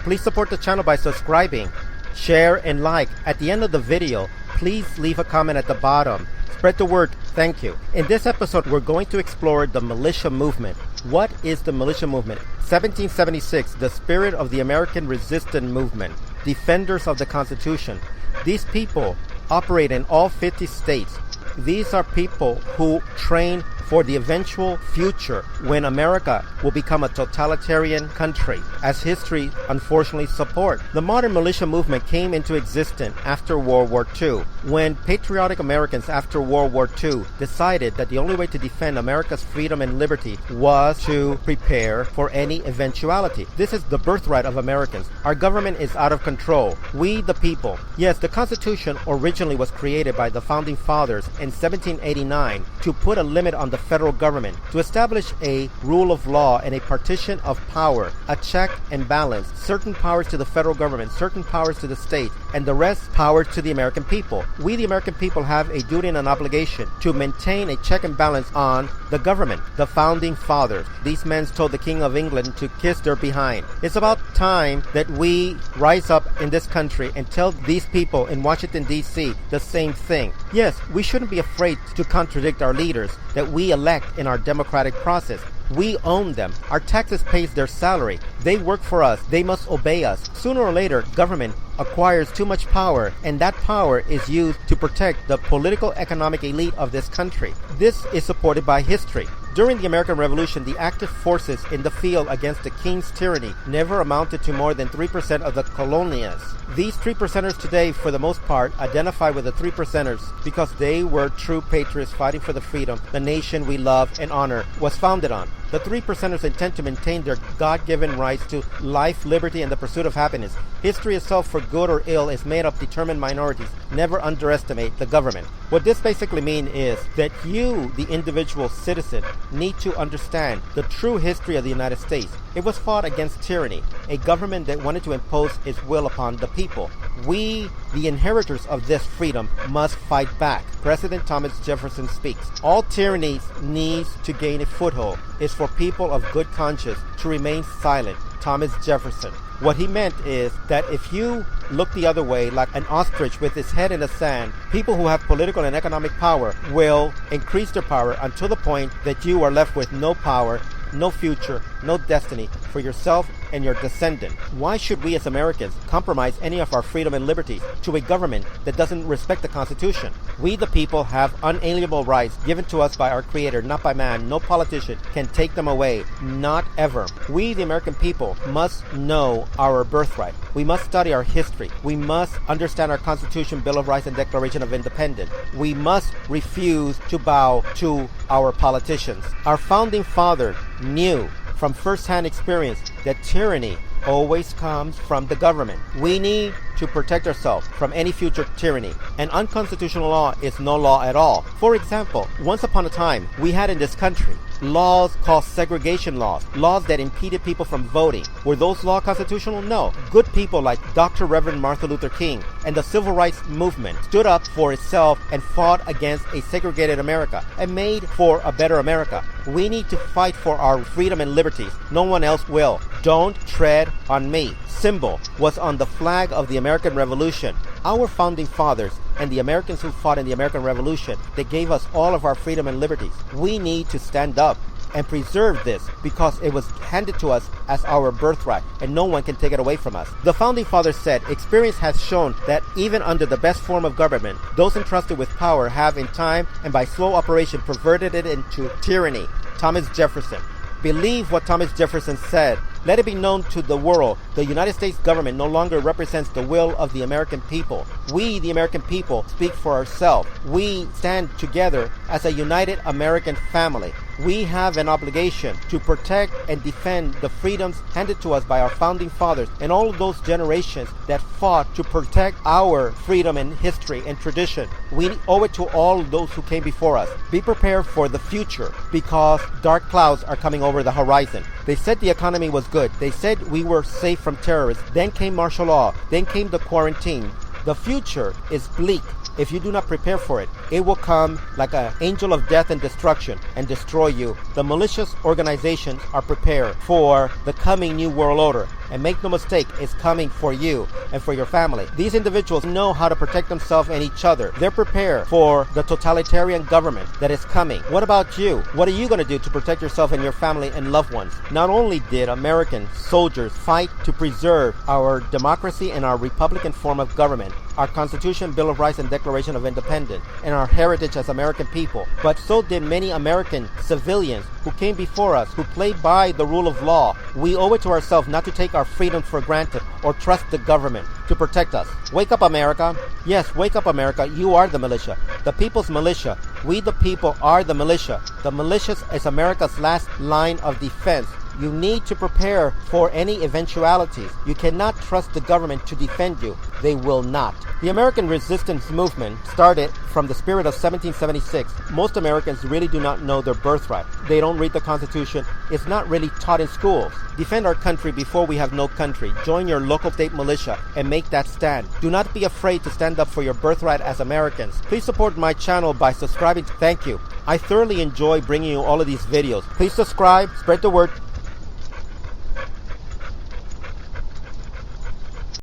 Please support the channel by subscribing, share, and like. At the end of the video, please leave a comment at the bottom. Spread the word. Thank you. In this episode, we're going to explore the militia movement. What is the militia movement? 1776, the spirit of the American resistance movement, defenders of the Constitution. These people operate in all 50 states. These are people who train for the eventual future when America will become a totalitarian country, as history unfortunately supports. The modern militia movement came into existence after World War II, when patriotic Americans after World War II decided that the only way to defend America's freedom and liberty was to prepare for any eventuality. This is the birthright of Americans. Our government is out of control. We the people. Yes, the Constitution originally was created by the Founding Fathers in 1789 to put a limit on the federal government, to establish a rule of law and a partition of power, a check and balance, certain powers to the federal government, certain powers to the state, and the rest powers to the American people. We the American people have a duty and an obligation to maintain a check and balance on the government. The Founding Fathers, these men told the King of England to kiss their behind. It's about time that we rise up in this country and tell these people in Washington, D.C. the same thing. Yes, we shouldn't be afraid to contradict our leaders that we elect in our democratic process. We own them. Our taxes pays their salary. They work for us. They must obey us. Sooner or later, government acquires too much power, and that power is used to protect the political economic elite of this country. This is supported by history. During the American Revolution, the active forces in the field against the king's tyranny never amounted to more than 3% of the colonists. These 3%ers today, for the most part, identify with the 3%ers because they were true patriots fighting for the freedom the nation we love and honor was founded on. The 3%ers intend to maintain their God-given rights to life, liberty, and the pursuit of happiness. History itself, for good or ill, is made of determined minorities. Never underestimate the government. What this basically means is that you, the individual citizen, need to understand the true history of the United States. It was fought against tyranny, a government that wanted to impose its will upon the people. We, the inheritors of this freedom, must fight back. President Thomas Jefferson speaks. All tyranny needs to gain a foothold is for people of good conscience to remain silent. Thomas Jefferson. What he meant is that if you look the other way like an ostrich with its head in the sand, people who have political and economic power will increase their power until the point that you are left with no power, no future, no destiny for yourself and your descendant. Why should we as Americans compromise any of our freedom and liberties to a government that doesn't respect the Constitution? We the people have unalienable rights given to us by our Creator, not by man. No politician can take them away, not ever. We the American people must know our birthright. We must study our history. We must understand our Constitution, Bill of Rights, and Declaration of Independence. We must refuse to bow to our politicians. Our Founding Fathers knew from first-hand experience that tyranny always comes from the government. We need to protect ourselves from any future tyranny. An unconstitutional law is no law at all. For example, once upon a time, we had in this country laws called segregation laws that impeded people from voting. Were those laws constitutional? No. Good people like Dr. Reverend Martin Luther King and the Civil Rights Movement stood up for itself and fought against a segregated America and made for a better America. We need to fight for our freedom and liberties. No one else will. Don't tread on me. Symbol was on the flag of the American Revolution. Our Founding Fathers and the Americans who fought in the American Revolution, they gave us all of our freedom and liberties. We need to stand up and preserve this because it was handed to us as our birthright and no one can take it away from us. The Founding Fathers said, experience has shown that even under the best form of government, those entrusted with power have in time and by slow operation perverted it into tyranny. Thomas Jefferson. Believe what Thomas Jefferson said. Let it be known to the world, the United States government no longer represents the will of the American people. We, the American people, speak for ourselves. We stand together as a united American family. We have an obligation to protect and defend the freedoms handed to us by our Founding Fathers and all of those generations that fought to protect our freedom and history and tradition. We owe it to all those who came before us. Be prepared for the future because dark clouds are coming over the horizon. They said the economy was good. They said we were safe from terrorists. Then came martial law. Then came the quarantine. The future is bleak. if you do not prepare for it, it will come like an angel of death and destruction and destroy you. The malicious organizations are prepared for the coming new world order. And make no mistake, it's coming for you and for your family. These individuals know how to protect themselves and each other. They're prepared for the totalitarian government that is coming. What about you? What are you going to do to protect yourself and your family and loved ones? Not only did American soldiers fight to preserve our democracy and our republican form of government, our Constitution, Bill of Rights, and Declaration of Independence, and our heritage as American people, but so did many American civilians who came before us, who played by the rule of law. We owe it to ourselves not to take our freedom for granted or trust the government to protect us. Wake up, America. Yes, wake up, America. You are the militia. The people's militia. We the people are the militia. The militia is America's last line of defense. You need to prepare for any eventualities. You cannot trust the government to defend you. They will not. The American resistance movement started from the spirit of 1776. Most Americans really do not know their birthright. They don't read the Constitution. It's not really taught in schools. Defend our country before we have no country. Join your local state militia and make that stand. Do not be afraid to stand up for your birthright as Americans. Please support my channel by subscribing. Thank you. I thoroughly enjoy bringing you all of these videos. Please subscribe, spread the word.